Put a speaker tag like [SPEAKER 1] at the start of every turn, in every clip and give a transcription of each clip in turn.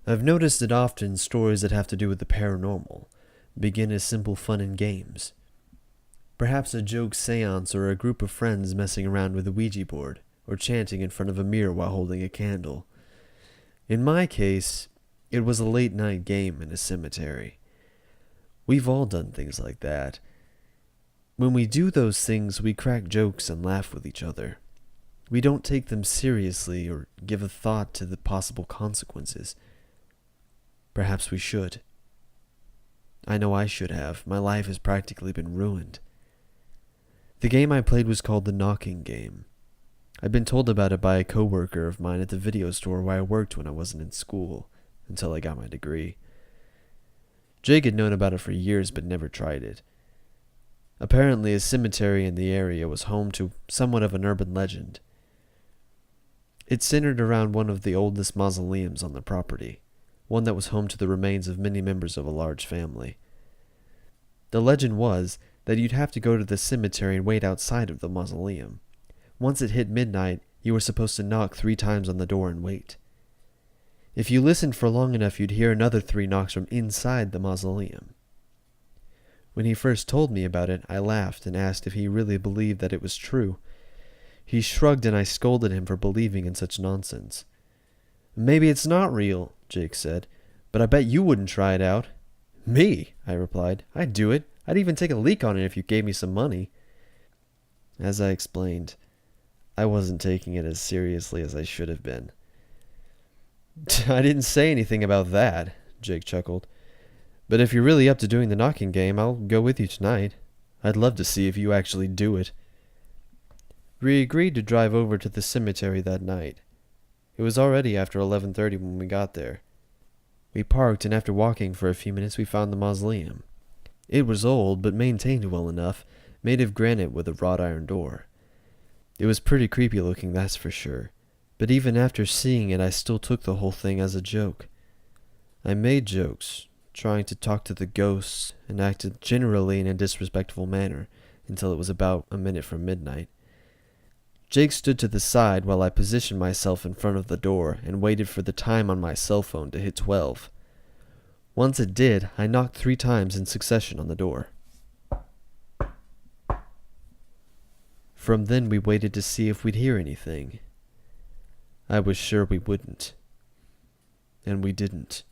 [SPEAKER 1] I've noticed that often stories that have to do with the paranormal begin as simple fun and games. Perhaps a joke seance or a group of friends messing around with a Ouija board or chanting in front of a mirror while holding a candle. In my case, it was a late night game in a cemetery. We've all done things like that. When we do those things, we crack jokes and laugh with each other. We don't take them seriously or give a thought to the possible consequences. Perhaps we should. I know I should have. My life has practically been ruined. The game I played was called the Knocking Game. I'd been told about it by a coworker of mine at the video store where I worked when I wasn't in school, until I got my degree. Jake had known about it for years but never tried it. Apparently, a cemetery in the area was home to somewhat of an urban legend. It centered around one of the oldest mausoleums on the property, one that was home to the remains of many members of a large family. The legend was that you'd have to go to the cemetery and wait outside of the mausoleum. Once it hit midnight, you were supposed to knock 3 times on the door and wait. If you listened for long enough, you'd hear another 3 knocks from inside the mausoleum. When he first told me about it, I laughed and asked if he really believed that it was true. He shrugged and I scolded him for believing in such nonsense. "Maybe it's not real," Jake said, "but I bet you wouldn't try it out." "Me?" I replied. "I'd do it. I'd even take a leak on it if you gave me some money." As I explained, I wasn't taking it as seriously as I should have been. "I didn't say anything about that," Jake chuckled. "But if you're really up to doing the knocking game, I'll go with you tonight. I'd love to see if you actually do it." We agreed to drive over to the cemetery that night. It was already after 11:30 when we got there. We parked, and after walking for a few minutes, we found the mausoleum. It was old, but maintained well enough, made of granite with a wrought iron door. It was pretty creepy looking, that's for sure, but even after seeing it, I still took the whole thing as a joke. I made jokes, trying to talk to the ghosts, and acted generally in a disrespectful manner, until it was about a minute from midnight. Jake stood to the side while I positioned myself in front of the door and waited for the time on my cell phone to hit 12. Once it did, I knocked 3 times in succession on the door. From then we waited to see if we'd hear anything. I was sure we wouldn't. And we didn't.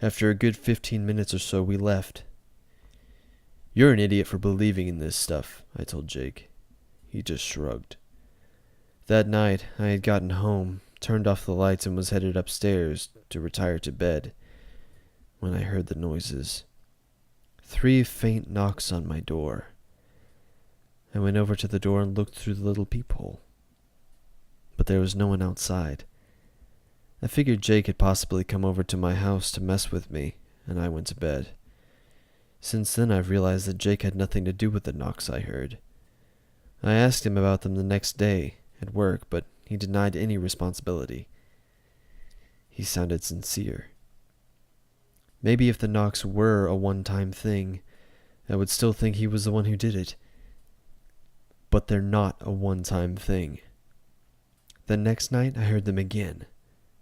[SPEAKER 1] After a good 15 minutes or so, we left. "You're an idiot for believing in this stuff," I told Jake. He just shrugged. That night, I had gotten home, turned off the lights, and was headed upstairs to retire to bed when I heard the noises. 3 faint knocks on my door. I went over to the door and looked through the little peephole. But there was no one outside. I figured Jake had possibly come over to my house to mess with me, and I went to bed. Since then, I've realized that Jake had nothing to do with the knocks I heard. I asked him about them the next day at work, but he denied any responsibility. He sounded sincere. Maybe if the knocks were a one-time thing, I would still think he was the one who did it. But they're not a one-time thing. The next night, I heard them again,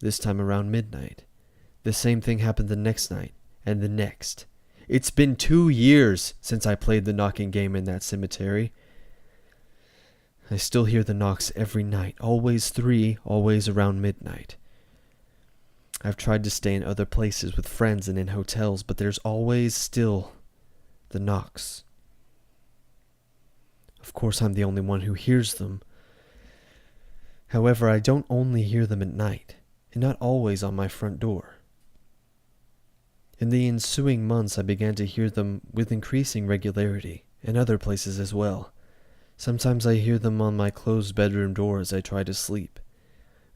[SPEAKER 1] this time around midnight. The same thing happened the next night, and the next. It's been 2 years since I played the knocking game in that cemetery. I still hear the knocks every night, always 3, always around midnight. I've tried to stay in other places with friends and in hotels, but there's always still the knocks. Of course, I'm the only one who hears them. However, I don't only hear them at night, and not always on my front door. In the ensuing months, I began to hear them with increasing regularity, in other places as well. Sometimes I hear them on my closed bedroom door as I try to sleep.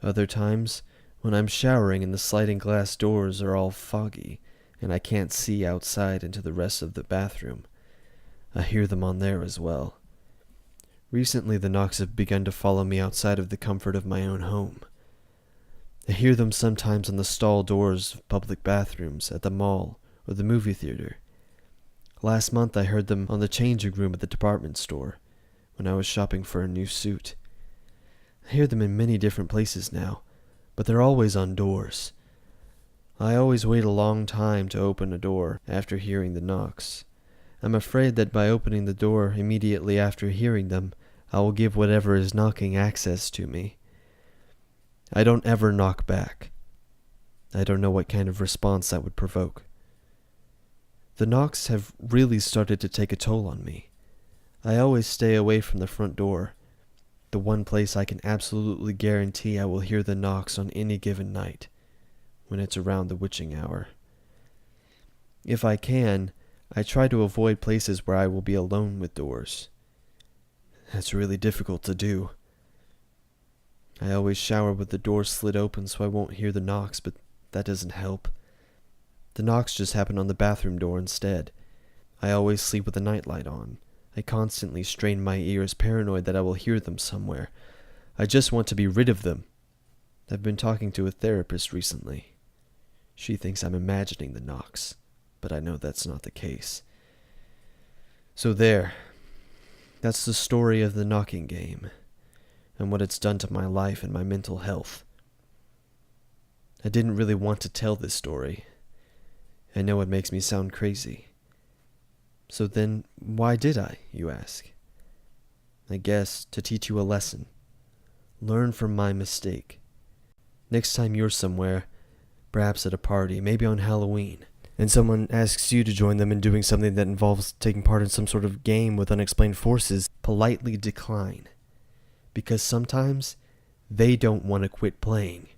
[SPEAKER 1] Other times, when I'm showering and the sliding glass doors are all foggy, and I can't see outside into the rest of the bathroom, I hear them on there as well. Recently, the knocks have begun to follow me outside of the comfort of my own home. I hear them sometimes on the stall doors of public bathrooms, at the mall, or the movie theater. Last month, I heard them on the changing room at the department store, when I was shopping for a new suit. I hear them in many different places now, but they're always on doors. I always wait a long time to open a door after hearing the knocks. I'm afraid that by opening the door immediately after hearing them, I will give whatever is knocking access to me. I don't ever knock back. I don't know what kind of response that would provoke. The knocks have really started to take a toll on me. I always stay away from the front door, the one place I can absolutely guarantee I will hear the knocks on any given night, when it's around the witching hour. If I can, I try to avoid places where I will be alone with doors. That's really difficult to do. I always shower with the door slit open so I won't hear the knocks, but that doesn't help. The knocks just happen on the bathroom door instead. I always sleep with the nightlight on. I constantly strain my ears, paranoid that I will hear them somewhere. I just want to be rid of them. I've been talking to a therapist recently. She thinks I'm imagining the knocks, but I know that's not the case. So there. That's the story of the knocking game, and what it's done to my life and my mental health. I didn't really want to tell this story. I know it makes me sound crazy. So then, why did I, you ask? I guess to teach you a lesson. Learn from my mistake. Next time you're somewhere, perhaps at a party, maybe on Halloween, and someone asks you to join them in doing something that involves taking part in some sort of game with unexplained forces, politely decline. Because sometimes they don't want to quit playing.